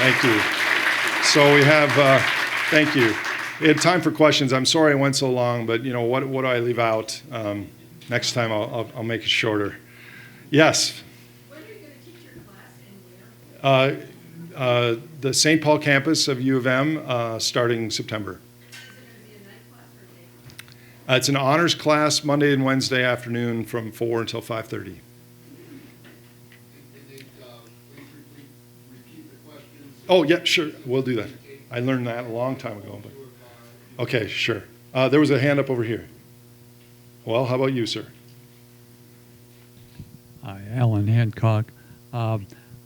Thank you. So we have, thank you. We had time for questions. I'm sorry I went so long, but what do I leave out? Next time I'll make it shorter. Yes. When are you going to teach your class and where? The St. Paul campus of U of M starting September. Is it going to be a night class or a day class? It's an honors class Monday and Wednesday afternoon from 4 until 5:30. Oh, yeah, sure. We'll do that. I learned that a long time ago. But okay, sure. There was a hand up over here. Well, how about you, sir? Hi, Alan Hancock. I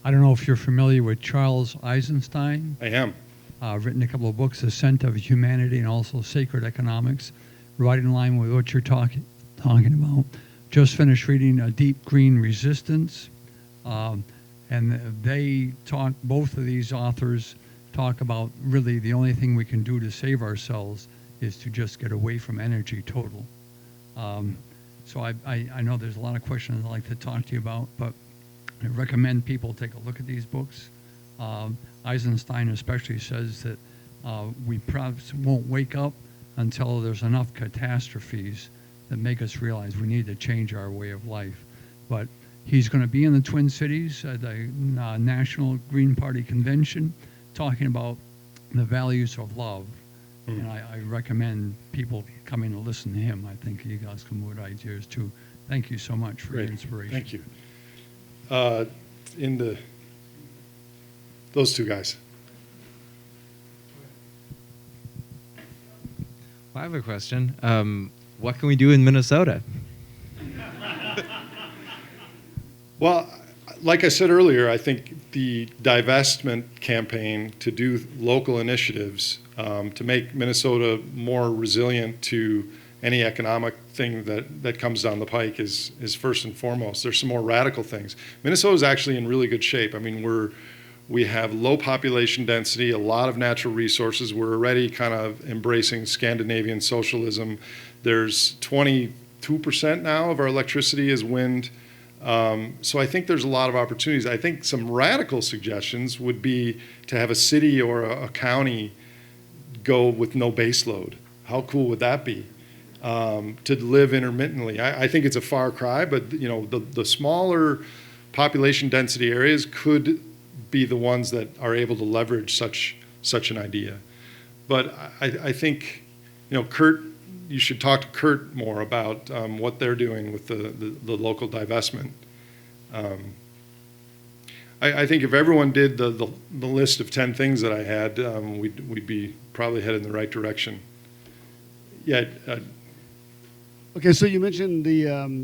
don't know if you're familiar with Charles Eisenstein. I am. Written a couple of books, Ascent of Humanity and also Sacred Economics, right in line with what you're talking about. Just finished reading Deep Green Resistance. And they talk, both of these authors talk about really the only thing we can do to save ourselves is to just get away from energy total. So I know there's a lot of questions I'd like to talk to you about, but I recommend people take a look at these books. Eisenstein especially says that we perhaps won't wake up until there's enough catastrophes that make us realize we need to change our way of life. But he's going to be in the Twin Cities at the National Green Party Convention talking about the values of love. And I recommend people coming to listen to him. I think you guys come with ideas too. Thank you so much for the inspiration. Thank you. Those two guys. Well, I have a question. What can we do in Minnesota? Well, like I said earlier, I think the divestment campaign to do local initiatives to make Minnesota more resilient to any economic thing that comes down the pike is first and foremost. There's some more radical things. Minnesota is actually in really good shape. I mean, we have low population density, a lot of natural resources. We're already kind of embracing Scandinavian socialism. There's 22% now of our electricity is wind. So I think there's a lot of opportunities. I think some radical suggestions would be to have a city or a county go with no base load. How cool would that be? To live intermittently. I think it's a far cry, but the smaller population density areas could be the ones that are able to leverage such an idea. But I think Kurt, you should talk to Kurt more about what they're doing with the local divestment. I think if everyone did the list of 10 things that I had, we'd be probably headed in the right direction. Yeah. Okay, so you mentioned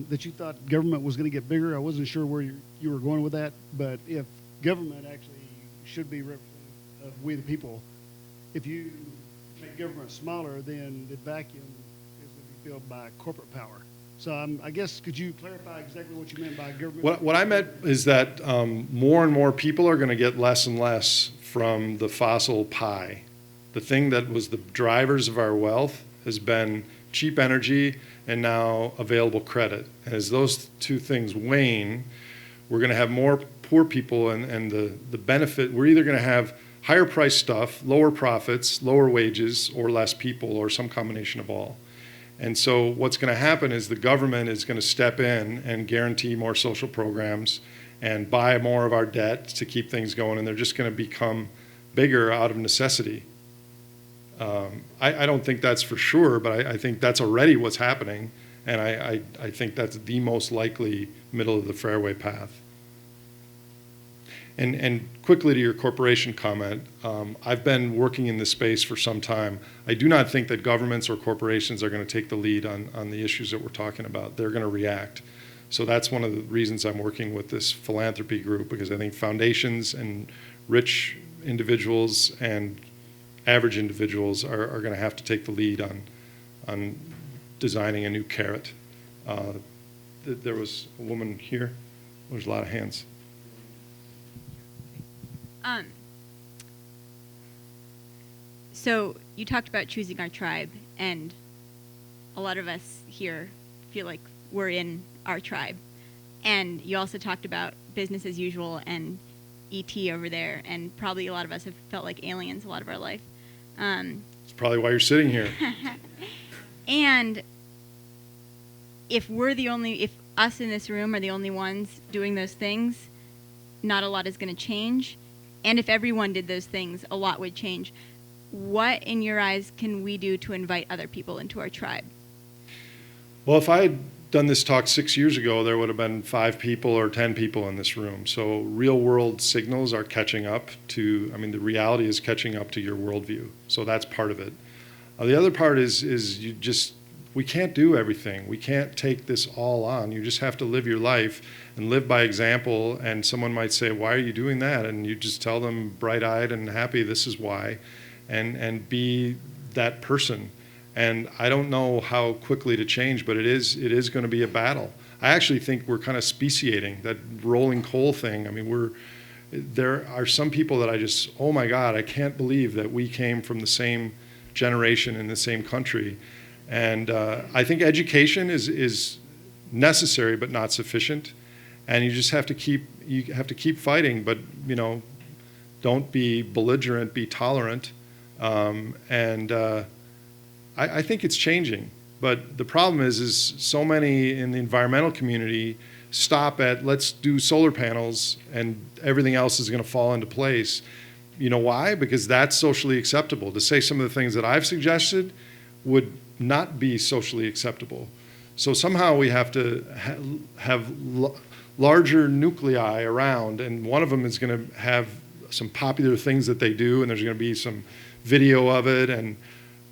that you thought government was going to get bigger. I wasn't sure where you were going with that, but if government actually should be representative of we the people, if you make government smaller, then the vacuum is going to be filled by corporate power. So I guess, could you clarify exactly what you meant by government? What I meant is that more and more people are going to get less and less from the fossil pie. The thing that was the drivers of our wealth has been cheap energy and now available credit. And as those two things wane, we're going to have more poor people and the benefit, we're either going to have higher price stuff, lower profits, lower wages, or less people, or some combination of all. And so what's going to happen is the government is going to step in and guarantee more social programs and buy more of our debt to keep things going, and they're just going to become bigger out of necessity. I don't think that's for sure, but I think that's already what's happening, and I think that's the most likely middle of the fairway path. And quickly to your corporation comment, I've been working in this space for some time. I do not think that governments or corporations are going to take the lead on the issues that we're talking about. They're going to react. So that's one of the reasons I'm working with this philanthropy group, because I think foundations and rich individuals and average individuals are going to have to take the lead on designing a new carrot. There was a woman here. There's a lot of hands. So you talked about choosing our tribe, and a lot of us here feel like we're in our tribe. And you also talked about business as usual and ET over there, and probably a lot of us have felt like aliens a lot of our life. It's probably why you're sitting here. And if us in this room are the only ones doing those things, not a lot is going to change. And if everyone did those things, a lot would change. What, in your eyes, can we do to invite other people into our tribe? Well, if I had done this talk 6 years ago, there would have been 5 people or 10 people in this room. So real world signals are catching up to, the reality is catching up to your worldview. So that's part of it. The other part is we can't do everything. We can't take this all on. You just have to live your life and live by example. And someone might say, why are you doing that? And you just tell them bright-eyed and happy, this is why, and be that person. And I don't know how quickly to change, but it is going to be a battle. I actually think we're kind of speciating, that rolling coal thing. There are some people that I just, oh my God, I can't believe that we came from the same generation in the same country. And I think education is necessary but not sufficient. And you just have to keep fighting, but don't be belligerent, be tolerant. I think it's changing, but the problem is so many in the environmental community stop at let's do solar panels and everything else is going to fall into place. You know why? Because that's socially acceptable. To say some of the things that I've suggested would not be socially acceptable. So somehow we have to have larger nuclei around, and one of them is going to have some popular things that they do, and there's going to be some video of it. And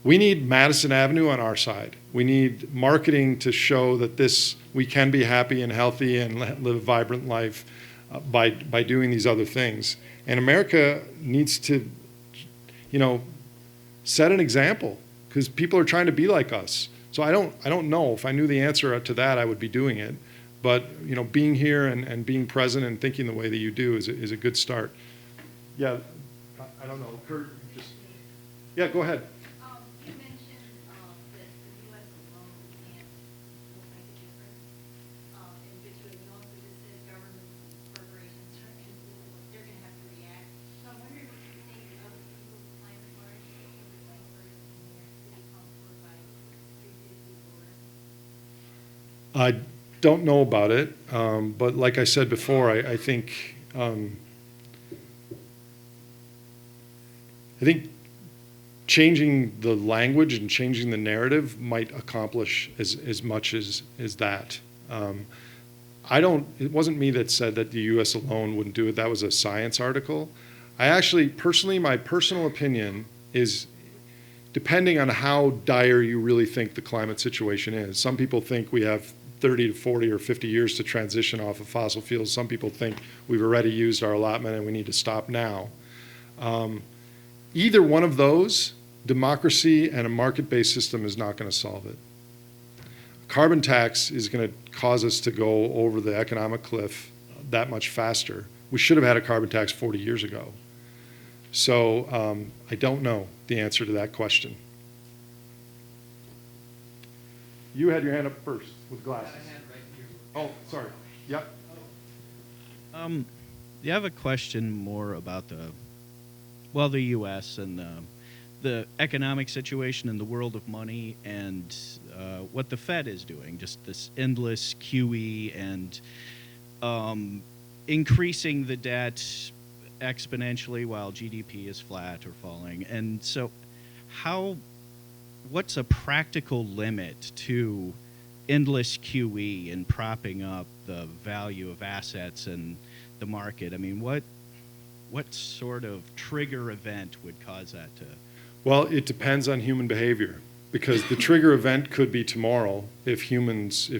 we need Madison Avenue on our side. We need marketing to show that we can be happy and healthy and live a vibrant life by doing these other things. And America needs to, set an example, because people are trying to be like us. So I don't know. If I knew the answer to that, I would be doing it. But being here and being present and thinking the way that you do is a good start. Yeah, I don't know. Kurt, yeah, go ahead. You mentioned that the U.S. alone won't make a difference. And you also just said government corporations they're going to have to react. So I'm wondering what you think of other people's climate march in the Converging in your city council by 354. I don't know about it, but like I said before, I think changing the language and changing the narrative might accomplish as much as that. It wasn't me that said that the U.S. alone wouldn't do it. That was a Science article. I actually, my personal opinion is, depending on how dire you really think the climate situation is. Some people think we have 30 to 40 or 50 years to transition off of fossil fuels. Some people think we've already used our allotment and we need to stop now. Either one of those, democracy and a market-based system is not going to solve it. Carbon tax is going to cause us to go over the economic cliff that much faster. We should have had a carbon tax 40 years ago. So I don't know the answer to that question. You had your hand up first with glasses. Oh, sorry. Yep. You have a question more about the U.S. and the economic situation in the world of money and what the Fed is doing, just this endless QE and increasing the debt exponentially while GDP is flat or falling. And so what's a practical limit to endless QE and propping up the value of assets and the market? I mean, what sort of trigger event would cause that to? Well, it depends on human behavior, because the trigger event could be tomorrow if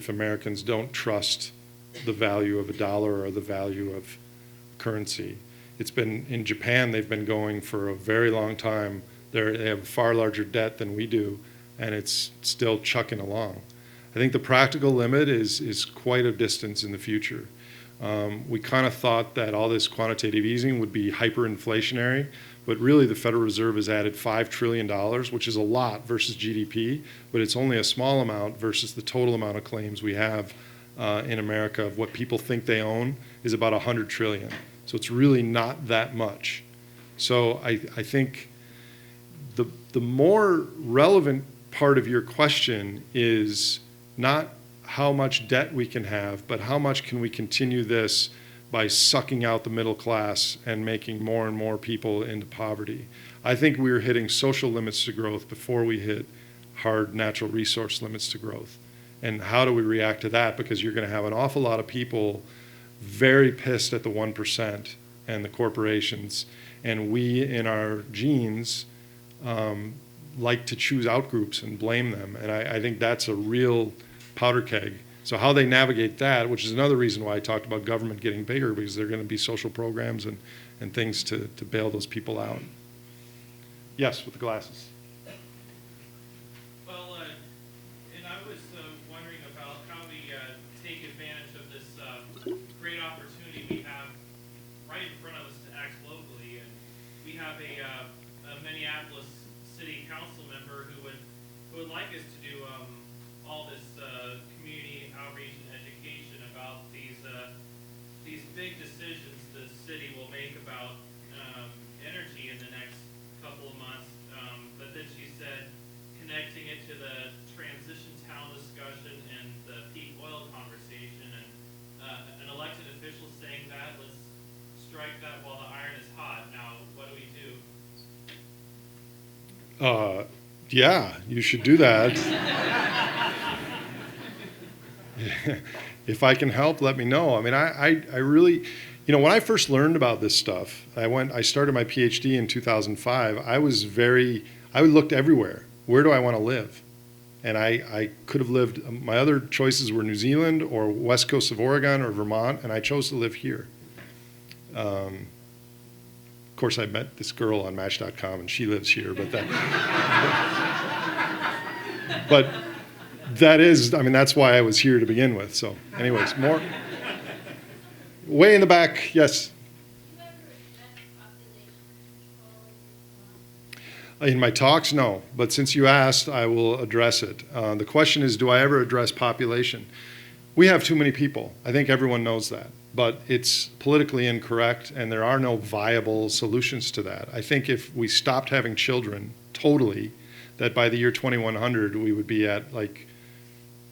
Americans don't trust the value of a dollar or the value of currency. It's been, in Japan, they've been going for a very long time. They have far larger debt than we do, and it's still chucking along. I think the practical limit is quite a distance in the future. We kind of thought that all this quantitative easing would be hyperinflationary, but really the Federal Reserve has added $5 trillion, which is a lot versus GDP, but it's only a small amount versus the total amount of claims we have in America of what people think they own is about $100 trillion. So it's really not that much. So I think the more relevant part of your question is not how much debt we can have, but how much can we continue this by sucking out the middle class and making more and more people into poverty. I think we were hitting social limits to growth before we hit hard natural resource limits to growth. And how do we react to that? Because you're going to have an awful lot of people very pissed at the 1% and the corporations. And we, in our genes, like to choose out groups and blame them. And I think that's a real powder keg. So how they navigate that, which is another reason why I talked about government getting bigger, because there are going to be social programs and things to bail those people out. Yes, with the glasses. Well, and I was wondering about how we take advantage of this great opportunity we have right in front of us to act locally. And we have a Minneapolis City Council member who would like us to do all this community outreach and education about these big decisions the city will make about energy in the next couple of months. But then she said connecting it to the transition town discussion and the peak oil conversation, and an elected official saying that, let's strike that while the iron is hot. Now, what do we do? Yeah, you should do that. If I can help, let me know. I mean, I really, when I first learned about this stuff, I started my PhD in 2005. I looked everywhere. Where do I want to live? And I could have lived, my other choices were New Zealand or west coast of Oregon or Vermont, and I chose to live here. Of course, I met this girl on Match.com, and she lives here, but that's why I was here to begin with. So anyways, more. Way in the back, yes. In my talks, no. But since you asked, I will address it. The question is, do I ever address population? We have too many people. I think everyone knows that. But it's politically incorrect, and there are no viable solutions to that. I think if we stopped having children totally, that by the year 2100, we would be at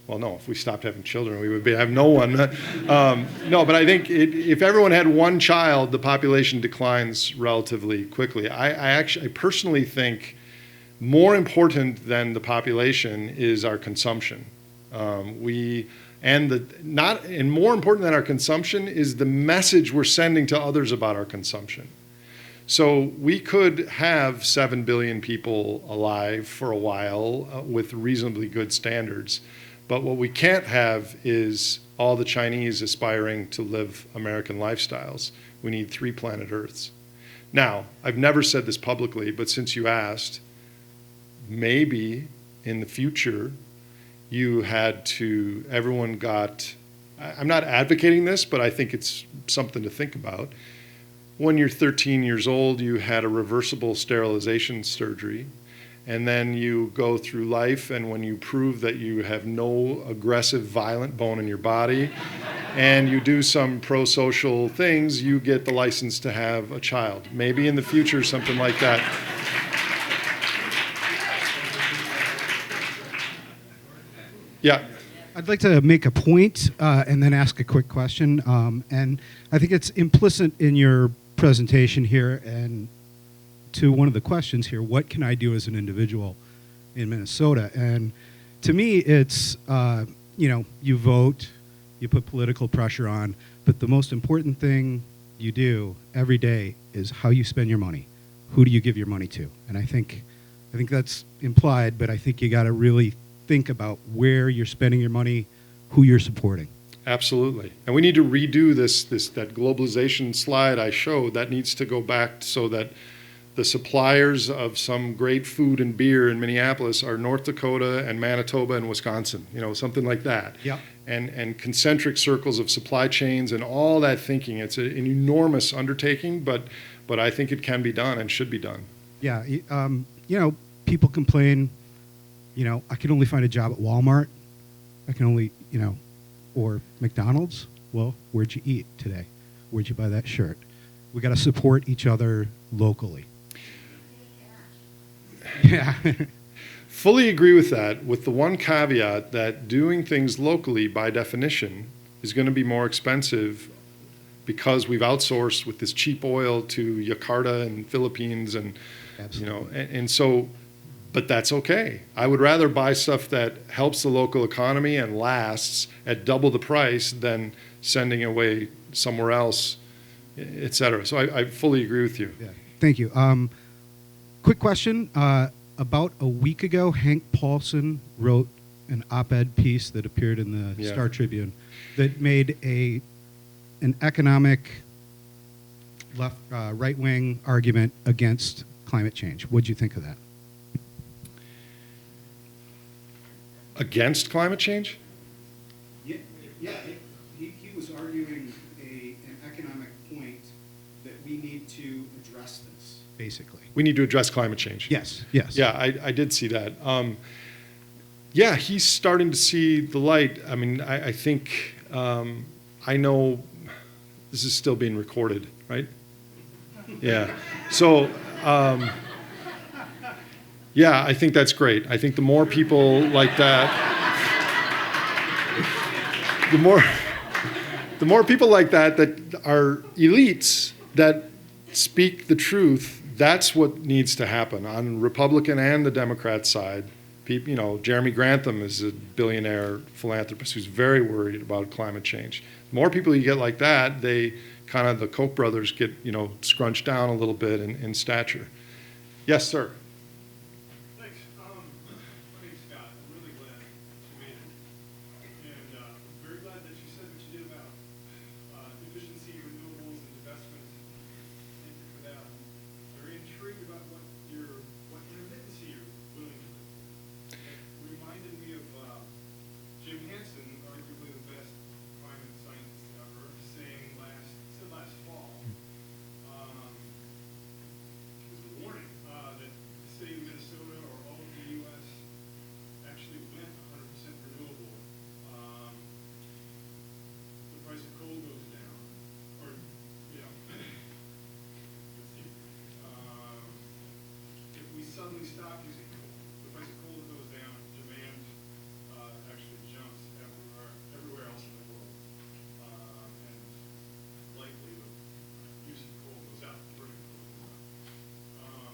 if we stopped having children, we would have no one. No, but I think if everyone had one child, the population declines relatively quickly. I personally think more important than the population is our consumption. And more important than our consumption is the message we're sending to others about our consumption. So we could have 7 billion people alive for a while with reasonably good standards. But what we can't have is all the Chinese aspiring to live American lifestyles. We need 3 planet Earths. Now, I've never said this publicly, but since you asked, maybe in the future, everyone got, I'm not advocating this, but I think it's something to think about. When you're 13 years old, you had a reversible sterilization surgery, and then you go through life, and when you prove that you have no aggressive, violent bone in your body, and you do some pro-social things, you get the license to have a child. Maybe in the future, something like that. Yeah. I'd like to make a point and then ask a quick question. And I think it's implicit in your presentation here and to one of the questions here, what can I do as an individual in Minnesota? And to me, it's, you vote, you put political pressure on, but the most important thing you do every day is how you spend your money. Who do you give your money to? And I think that's implied, but I think you got to really think about where you're spending your money, who you're supporting. Absolutely. And we need to redo that globalization slide I showed. That needs to go back so that the suppliers of some great food and beer in Minneapolis are North Dakota and Manitoba and Wisconsin, something like that. Yeah. And concentric circles of supply chains and all that thinking. It's an enormous undertaking, but I think it can be done and should be done. Yeah. People complain, I can only find a job at Walmart. I can only, or McDonald's. Well, where'd you eat today? Where'd you buy that shirt? We got to support each other locally. Yeah. Fully agree with that, with the one caveat that doing things locally, by definition, is going to be more expensive because we've outsourced with this cheap oil to Jakarta and Philippines, and and so, but that's okay. I would rather buy stuff that helps the local economy and lasts at double the price than sending away somewhere else, et cetera. So I fully agree with you. Yeah. Thank you. Quick question. About a week ago, Hank Paulson wrote an op-ed piece that appeared in the Star Tribune that made an economic right-wing argument against climate change. What do you think of that? Against climate change? Yeah, he was arguing an economic point that we need to address this, basically. We need to address climate change. Yes. Yeah, I did see that. Yeah, he's starting to see the light. I mean, I think, I know this is still being recorded, right? Yeah. So, yeah, I think that's great. I think the more people like that, the more people like that are elites that speak the truth, that's what needs to happen on Republican and the Democrat side. People, Jeremy Grantham is a billionaire philanthropist who's very worried about climate change. The more people you get like that, the Koch brothers get, scrunched down a little bit in stature. Yes, sir. Thanks. My name's Scott. I'm really glad you made it. And I'm very glad that you said what you did about efficiency, renewables, and investment. Thank you for that. I'm very intrigued about what intermittency you're willing to do. It reminded me of Jim Hansen, arguably the best climate scientist ever, saying last fall, it was a warning that the state of Minnesota or all of the U.S. actually went 100% renewable. The price of coal goes down, or, let's see, if we suddenly stop using coal, the price of coal goes down, demand actually jumps everywhere else in the world. And likely the use of coal goes up, burning coal goes up.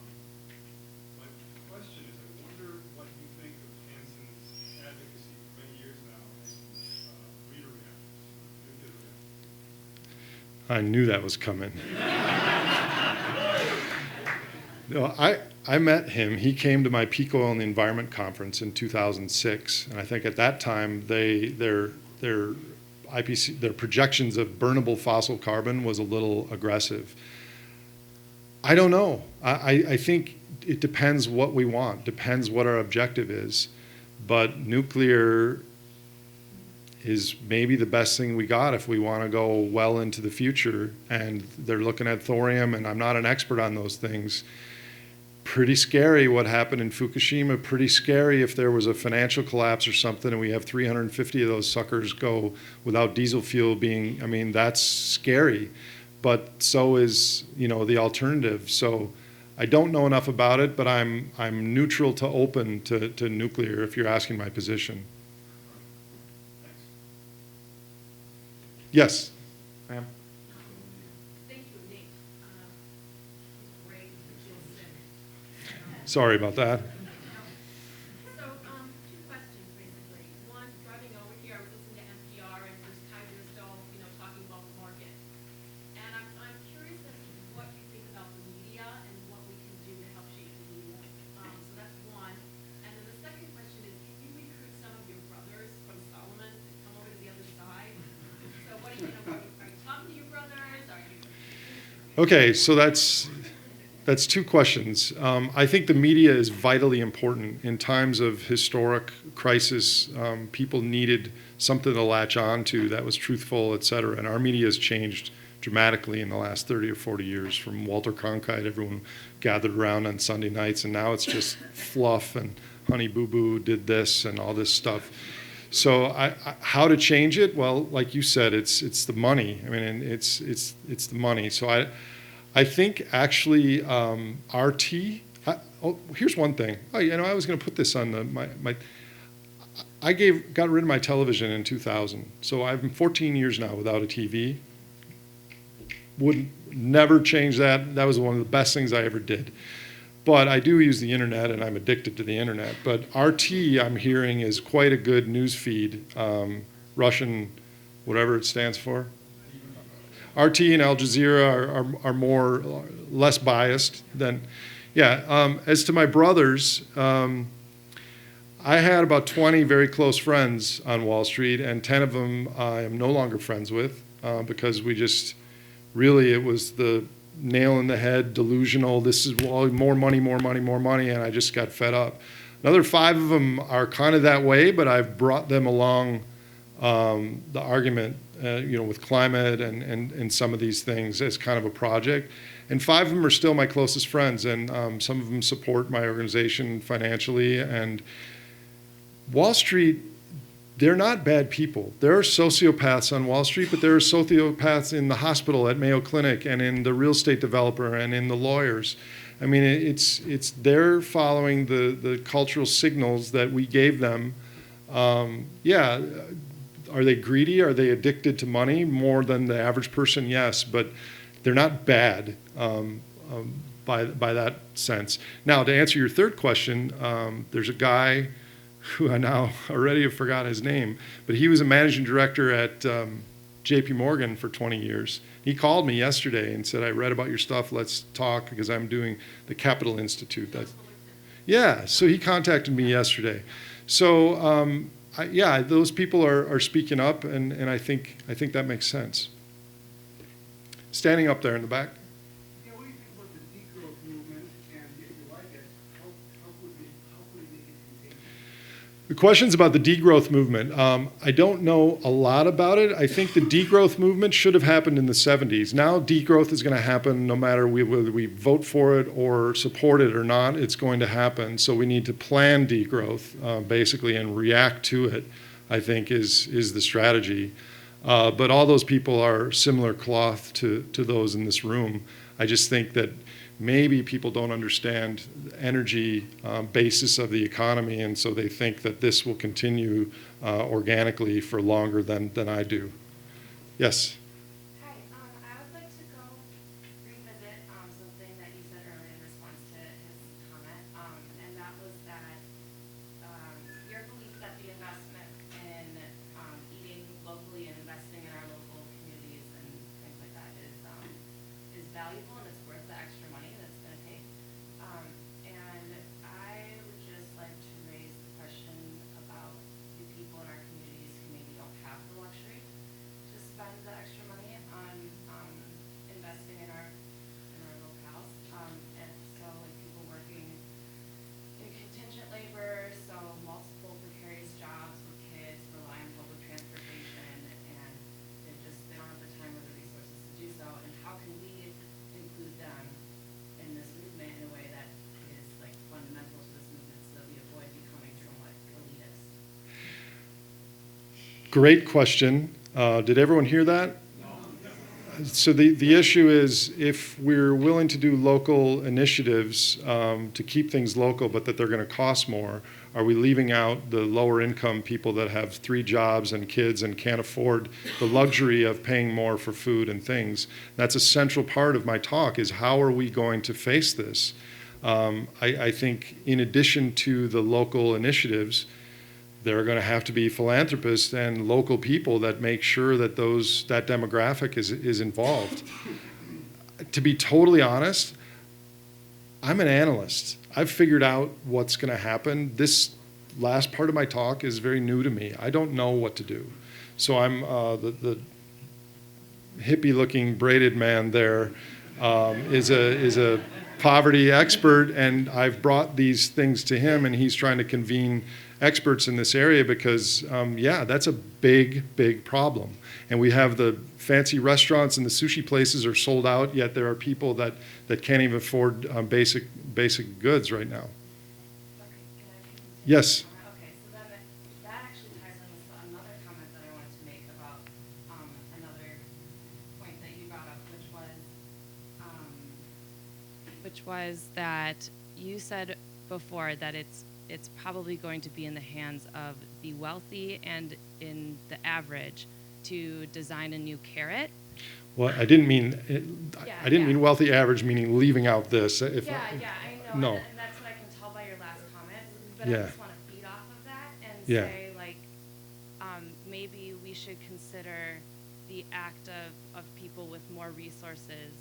My question is, I wonder what you think of Hansen's advocacy for many years now in reader reactors, nuclear reactors. I knew that was coming. I met him. He came to my Peak Oil and the Environment Conference in 2006, and I think at that time their IPC, their projections of burnable fossil carbon was a little aggressive. I don't know. I think it depends what we want, depends what our objective is, but nuclear is maybe the best thing we got if we want to go well into the future. And they're looking at thorium, and I'm not an expert on those things. Pretty scary what happened in Fukushima, pretty scary if there was a financial collapse or something and we have 350 of those suckers go without diesel fuel that's scary. But so is, the alternative. So I don't know enough about it, but I'm neutral to open to nuclear if you're asking my position. Yes, ma'am. Thank you, Nate. Great, Jill Sick. Sorry about that. So, two questions basically. One, driving over here, I was listening to NPR and there's Kaiser still, talking about the market. And I'm curious as to what you think about the media and what we can do to help shape the media. So that's one. And then the second question is, can you recruit some of your brothers from Solomon to come over to the other side? So what do you know? Are you talking to your brothers? Are you? Okay, so that's two questions. I think the media is vitally important. In times of historic crisis, people needed something to latch on to that was truthful, et cetera. And our media has changed dramatically in the last 30 or 40 years. From Walter Cronkite, everyone gathered around on Sunday nights, and now it's just fluff and Honey Boo Boo did this and all this stuff. So how to change it? Well, like you said, it's the money. I mean, it's the money. So I think actually RT. Here's one thing. Oh, I was going to put this on my. I got rid of my television in 2000, so I've been 14 years now without a TV. Would never change that. That was one of the best things I ever did. But I do use the internet, and I'm addicted to the internet. But RT, I'm hearing, is quite a good news feed. Russian, whatever it stands for. RT and Al Jazeera are less biased than, yeah. As to my brothers, I had about 20 very close friends on Wall Street, and 10 of them I am no longer friends with because we just really, it was the nail in the head, delusional. This is more money, more money, more money, and I just got fed up. Another 5 of them are kind of that way, but I've brought them along the argument, with climate and some of these things as kind of a project. And 5 of them are still my closest friends, and some of them support my organization financially. And Wall Street, they're not bad people. There are sociopaths on Wall Street, but there are sociopaths in the hospital at Mayo Clinic and in the real estate developer and in the lawyers. I mean, it's they're following the cultural signals that we gave them. Yeah, are they greedy? Are they addicted to money more than the average person? Yes, but they're not bad by that sense. Now, to answer your third question, there's a guy who I now already have forgot his name, but he was a managing director at JP Morgan for 20 years. He called me yesterday and said, I read about your stuff, let's talk, because I'm doing the Capital Institute. Yeah, so he contacted me yesterday. So yeah, those people are speaking up, and I think that makes sense. Standing up there in the back. Yeah, what do you think about the degrowth movement, and if you like it, how could we make it contagious? The question's about the degrowth movement. I don't know a lot about it. I think the degrowth movement should have happened in the 70s. Now degrowth is going to happen no matter whether we vote for it or support it or not. It's going to happen. So we need to plan degrowth, basically, and react to it, I think, is the strategy. But all those people are similar cloth to those in this room. I just think that maybe people don't understand the energy basis of the economy, and so they think that this will continue organically for longer than I do. Yes? Hi, I would like to go revisit something that you said earlier in response to his comment, and that was that your belief that the investment in eating locally and investing in our local communities and things like that is valuable and it's worth the extra money that it's going to take. And I would just like to raise the question about the people in our communities who maybe don't have the luxury to spend the extra money on investing in our locales. And so like people working in contingent labor, so multiple precarious jobs with kids, rely on public transportation, and they don't have the time or the resources to do so. And how can we include them in this movement in a way that is like fundamental to this movement so that we avoid becoming somewhat elitist? Great question. Did everyone hear that? So the issue is if we're willing to do local initiatives to keep things local, but that they're going to cost more, are we leaving out the lower income people that have 3 jobs and kids and can't afford the luxury of paying more for food and things? That's a central part of my talk, is how are we going to face this? I think in addition to the local initiatives, there are going to have to be philanthropists and local people that make sure that that demographic is involved. To be totally honest, I'm an analyst. I've figured out what's going to happen. This last part of my talk is very new to me. I don't know what to do. So I'm the hippie-looking braided man there is a poverty expert, and I've brought these things to him, and he's trying to convene experts in this area because, yeah, that's a big problem. And we have the fancy restaurants and the sushi places are sold out, yet there are people that can't even afford basic goods right now. Okay, can I continue? Yes? Okay, so that actually ties in with another comment that I wanted to make about another point that you brought up, which was which was that you said before that it's probably going to be in the hands of the wealthy and in the average to design a new carrot. Well, I didn't mean, Yeah, I didn't yeah. mean wealthy average, meaning leaving out this. If Yeah, I know, No. and that's what I can tell by your last comment. But Yeah. I just want to feed off of that and Yeah. say, like, maybe we should consider the act of people with more resources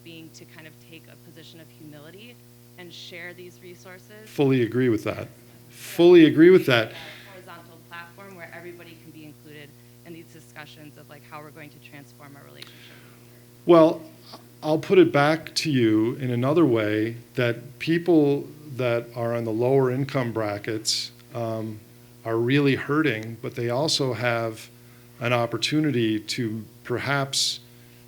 being to kind of take a position of humility and share these resources. Fully agree with that. Fully agree with that. A horizontal platform where everybody can be included in these discussions of like how we're going to transform our relationship. Well, I'll put it back to you in another way, that people that are on the lower income brackets are really hurting, but they also have an opportunity to perhaps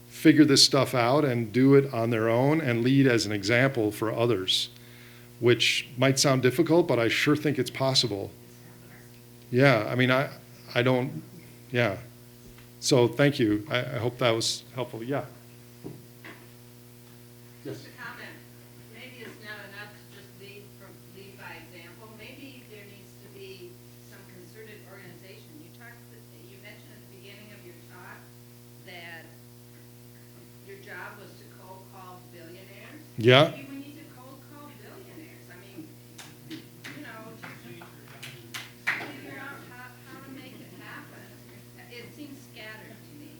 figure this stuff out and do it on their own and lead as an example for others, which might sound difficult, but I sure think it's possible. Yeah, I mean, I don't, yeah. So thank you. I hope that was helpful. Yeah. Yes. Just a comment. Maybe it's not enough to just lead by example. Maybe there needs to be some concerted organization. You mentioned at the beginning of your talk that your job was to cold call billionaires. Yeah. Maybe we need to cold call billionaires. I mean, you know, just figure out how to make it happen. It seems scattered to me.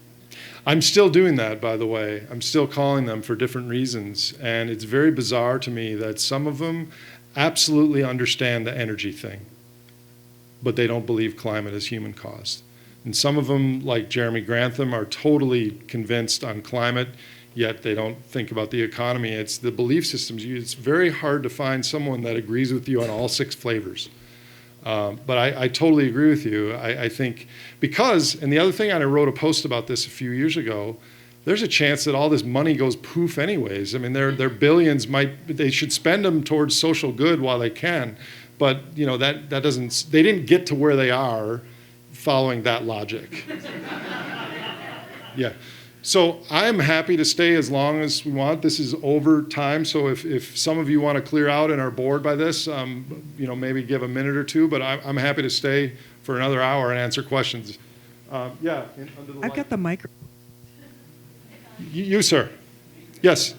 I'm still doing that, by the way. I'm still calling them for different reasons. And it's very bizarre to me that some of them absolutely understand the energy thing, but they don't believe climate is human caused. And some of them, like Jeremy Grantham, are totally convinced on climate, yet they don't think about the economy. It's the belief systems. It's very hard to find someone that agrees with you on all 6 flavors. But I totally agree with you. I think because, and the other thing, and I wrote a post about this a few years ago, there's a chance that all this money goes poof anyways. I mean, their billions they should spend them towards social good while they can. But, you know, that doesn't, they didn't get to where they are following that logic. Yeah. So I'm happy to stay as long as we want. This is over time, so if some of you want to clear out in our board by this, you know, maybe give a minute or two, but I'm happy to stay for another hour and answer questions. Yeah, under the I've got the micro. You, sir. Yes.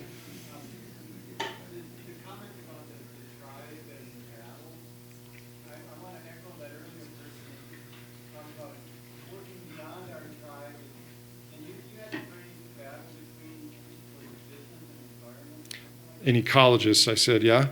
An ecologist, I said, yeah?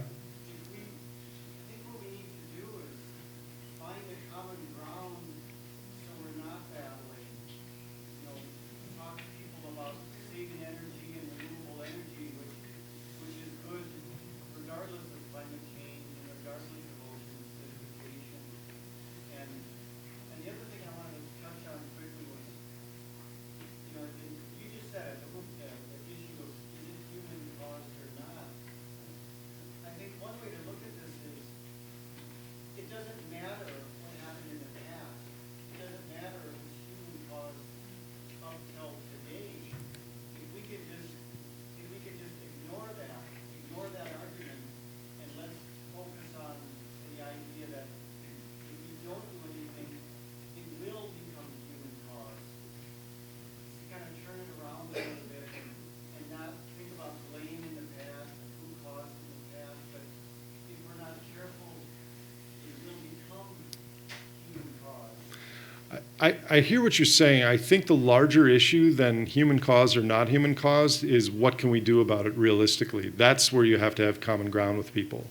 I hear what you're saying. I think the larger issue than human caused or not human caused is what can we do about it realistically. That's where you have to have common ground with people.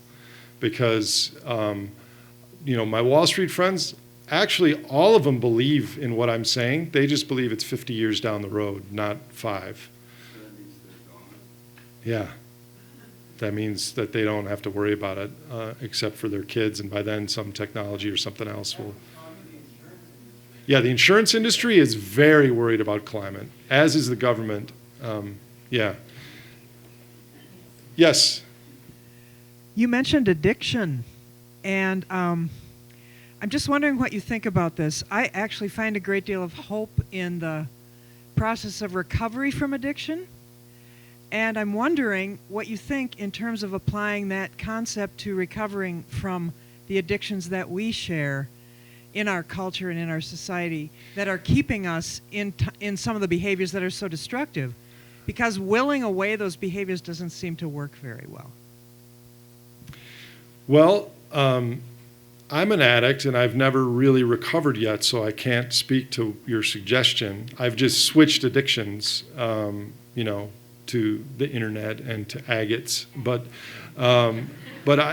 Because, you know, my Wall Street friends, actually all of them believe in what I'm saying. They just believe it's 50 years down the road, not 5. Yeah. That means that they don't have to worry about it except for their kids, and by then some technology or something else will. Yeah, the insurance industry is very worried about climate, as is the government. Yeah. Yes. You mentioned addiction, and I'm just wondering what you think about this. I actually find a great deal of hope in the process of recovery from addiction. And I'm wondering what you think in terms of applying that concept to recovering from the addictions that we share in our culture and in our society that are keeping us in some of the behaviors that are so destructive. Because willing away those behaviors doesn't seem to work very well. Well, I'm an addict and I've never really recovered yet, so I can't speak to your suggestion. I've just switched addictions, to the internet and to agates. But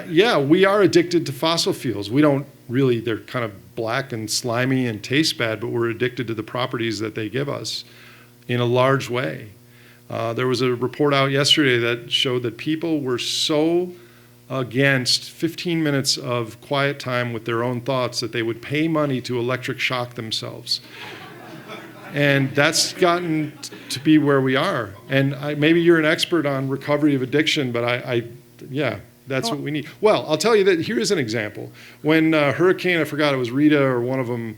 yeah, we are addicted to fossil fuels. We don't really, they're kind of black and slimy and taste bad, but we're addicted to the properties that they give us in a large way. There was a report out yesterday that showed that people were so against 15 minutes of quiet time with their own thoughts that they would pay money to electric shock themselves. And that's gotten to be where we are. And maybe you're an expert on recovery of addiction, but yeah, that's what we need. Well, I'll tell you that here is an example. When Hurricane, I forgot it was Rita or one of them,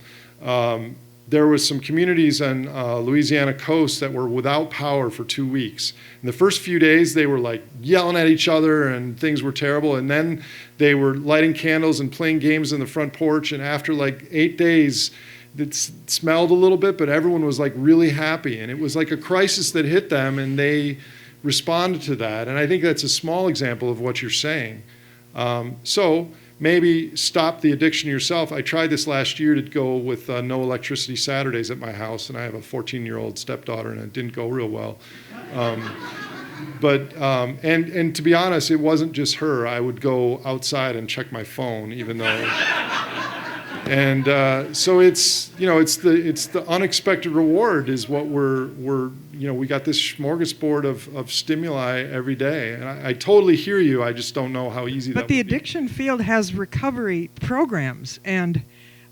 there was some communities on Louisiana coast that were without power for 2 weeks. In the first few days, they were like yelling at each other and things were terrible. And then they were lighting candles and playing games in the front porch. And after like 8 days, it smelled a little bit, but everyone was like really happy. And it was like a crisis that hit them and they responded to that. And I think that's a small example of what you're saying. So maybe stop the addiction yourself. I tried this last year to go with no electricity Saturdays at my house, and I have a 14-year-old stepdaughter, and it didn't go real well. And to be honest, it wasn't just her. I would go outside and check my phone, even though. And so it's the unexpected reward is what we got this smorgasbord of stimuli every day. And I totally hear you. I just don't know how easy that would be. But the addiction field has recovery programs. And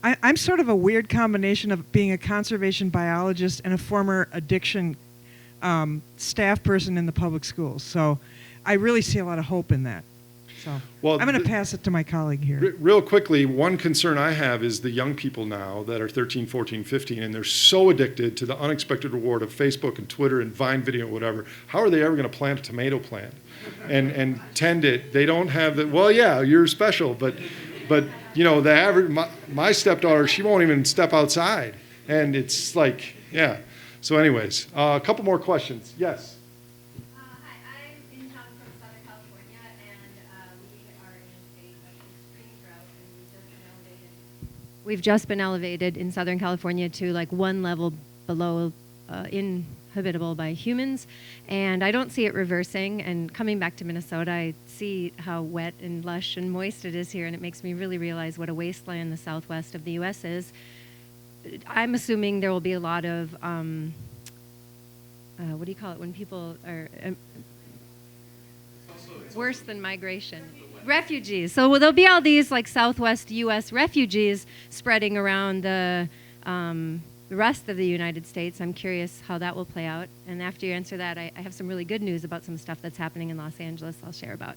I'm sort of a weird combination of being a conservation biologist and a former addiction staff person in the public schools. So I really see a lot of hope in that. So I'm going to pass it to my colleague here. Real quickly, one concern I have is the young people now that are 13, 14, 15, and they're so addicted to the unexpected reward of Facebook and Twitter and Vine video, whatever. How are they ever going to plant a tomato plant and tend it? They don't have the, well, yeah, you're special, but the average, my stepdaughter, she won't even step outside. And it's like, yeah. So anyways, a couple more questions. Yes. We've just been elevated in Southern California to like one level below inhabitable by humans, and I don't see it reversing. And coming back to Minnesota, I see how wet and lush and moist it is here, and it makes me really realize what a wasteland the southwest of the U.S. is. I'm assuming there will be a lot of, what do you call it when people are worse than migration? Refugees. So there'll be all these like Southwest U.S. refugees spreading around the rest of the United States. I'm curious how that will play out. And after you answer that, I have some really good news about some stuff that's happening in Los Angeles I'll share about.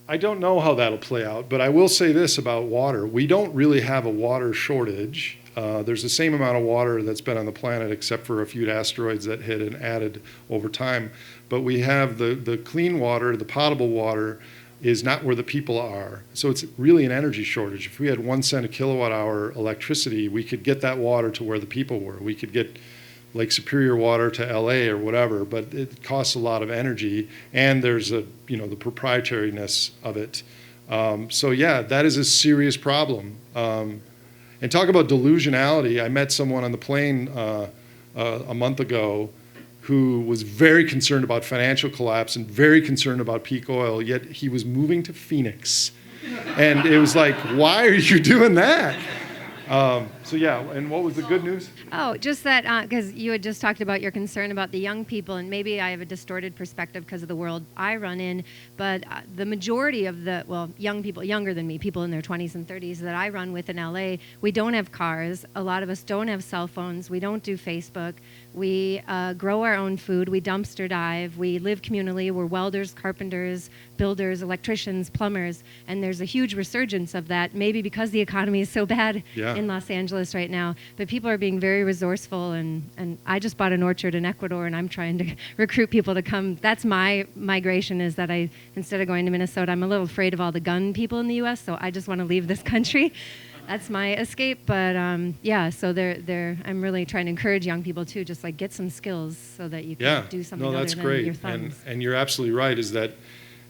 I don't know how that'll play out, but I will say this about water. We don't really have a water shortage. There's the same amount of water that's been on the planet except for a few asteroids that hit and added over time. But we have the clean water, the potable water, is not where the people are. So it's really an energy shortage. If we had 1 cent a kilowatt hour electricity, we could get that water to where the people were. We could get Lake Superior water to LA or whatever, but it costs a lot of energy, and there's the proprietariness of it. So yeah, that is a serious problem. And talk about delusionality. I met someone on the plane a month ago who was very concerned about financial collapse and very concerned about peak oil, yet he was moving to Phoenix. And it was like, why are you doing that? So yeah, and what was the good news? Oh, just that, because you had just talked about your concern about the young people, and maybe I have a distorted perspective because of the world I run in, but the majority of the, young people, younger than me, people in their 20s and 30s that I run with in LA, we don't have cars. A lot of us don't have cell phones. We don't do Facebook. We grow our own food. We dumpster dive. We live communally. We're welders, carpenters, builders, electricians, plumbers. And there's a huge resurgence of that, maybe because the economy is so bad in Los Angeles right now. But people are being very resourceful. And I just bought an orchard in Ecuador, and I'm trying to recruit people to come. That's my migration, is that instead of going to Minnesota, I'm a little afraid of all the gun people in the U.S., so I just want to leave this country. That's my escape. But so I'm really trying to encourage young people too, just like get some skills so that you can do something other that's than great. your thumbs. And you're absolutely right, is that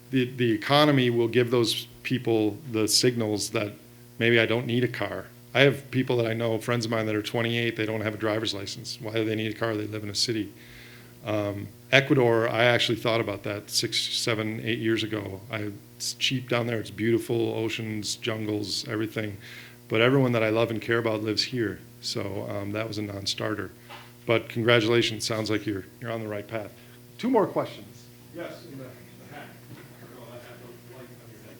the economy will give those people the signals that maybe I don't need a car. I have people that I know, friends of mine that are 28, they don't have a driver's license. Why do they need a car? They live in a city. Ecuador, I actually thought about that 6, 7, 8 years ago. It's cheap down there. It's beautiful, oceans, jungles, everything. But everyone that I love and care about lives here. So that was a non-starter. But congratulations. Sounds like you're on the right path. 2 more questions. Yes, in the hat. Oh, that hat, the light on your head.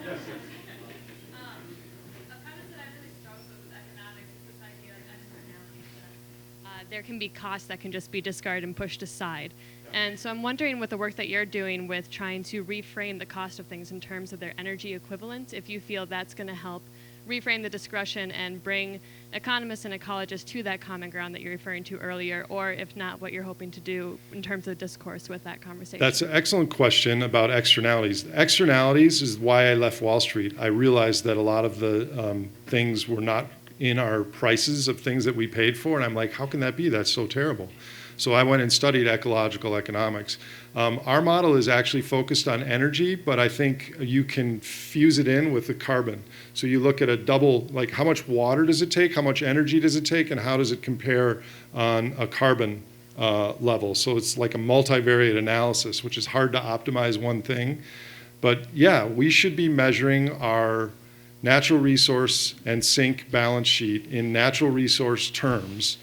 Yes, yes. A premise that I really struggle with economics is this idea of externalities, that there can be costs that can just be discarded and pushed aside. And so I'm wondering, with the work that you're doing with trying to reframe the cost of things in terms of their energy equivalent, if you feel that's going to help reframe the discussion and bring economists and ecologists to that common ground that you're referring to earlier, or if not, what you're hoping to do in terms of discourse with that conversation. That's an excellent question about externalities. Externalities is why I left Wall Street. I realized that a lot of the things were not in our prices of things that we paid for, and I'm like, how can that be? That's so terrible. So I went and studied ecological economics. Our model is actually focused on energy, but I think you can fuse it in with the carbon. So you look at a double, like how much water does it take, how much energy does it take, and how does it compare on a carbon level. So it's like a multivariate analysis, which is hard to optimize one thing. But yeah, we should be measuring our natural resource and sink balance sheet in natural resource terms.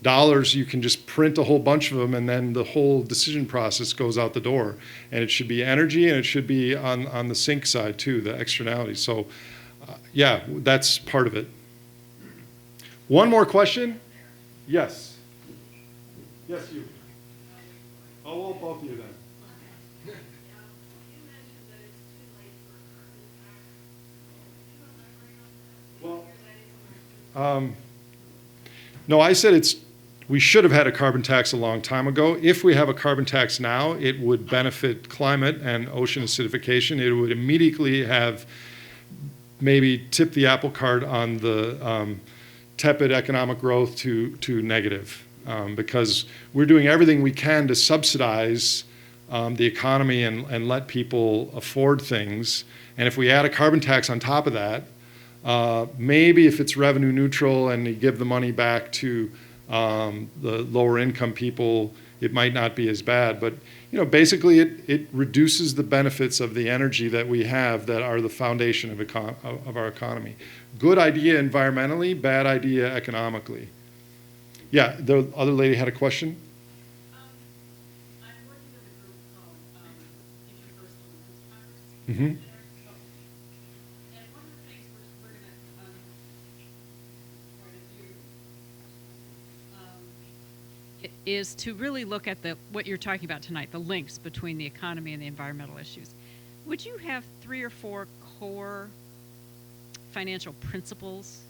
Dollars, you can just print a whole bunch of them, and then the whole decision process goes out the door. And it should be energy, and it should be on the sink side too, the externalities. So yeah, that's part of it. One more question? Yes. Yes, you. Oh, well, both of you then. Well, no, I said we should have had a carbon tax a long time ago. If we have a carbon tax now, it would benefit climate and ocean acidification. It would immediately have maybe tipped the apple cart on the tepid economic growth to negative, because we're doing everything we can to subsidize the economy and let people afford things. And if we add a carbon tax on top of that, maybe if it's revenue neutral and you give the money back to the lower income people, it might not be as bad. But basically it reduces the benefits of the energy that we have that are the foundation of our economy. Good idea environmentally, bad idea economically. Yeah, the other lady had a question. I'm working with a group called Interpersonal Congress. Mm-hmm. And one of the things we're going to point of view is to really look at what you're talking about tonight, the links between the economy and the environmental issues. Would you have 3 or 4 core financial principles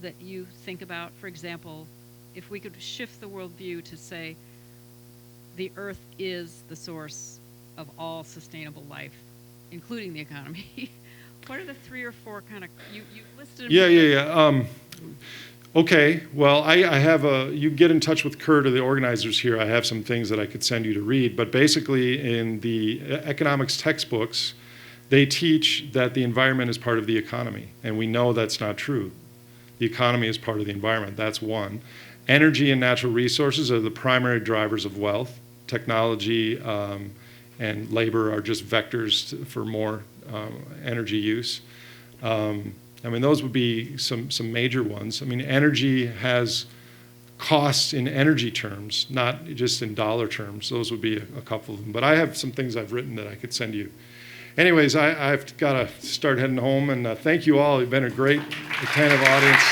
that you think about? For example, if we could shift the worldview to say the earth is the source of all sustainable life, including the economy. What are the 3 or 4 kind of, you listed them? Yeah. Okay, well, I have you get in touch with Kurt or the organizers here. I have some things that I could send you to read. But basically in the economics textbooks, they teach that the environment is part of the economy. And we know that's not true. The economy is part of the environment. That's one. Energy and natural resources are the primary drivers of wealth. Technology and labor are just vectors for more energy use. Those would be some major ones. Energy has costs in energy terms, not just in dollar terms. Those would be a couple of them. But I have some things I've written that I could send you. Anyways, I've got to start heading home, and thank you all. You've been a great, attentive audience.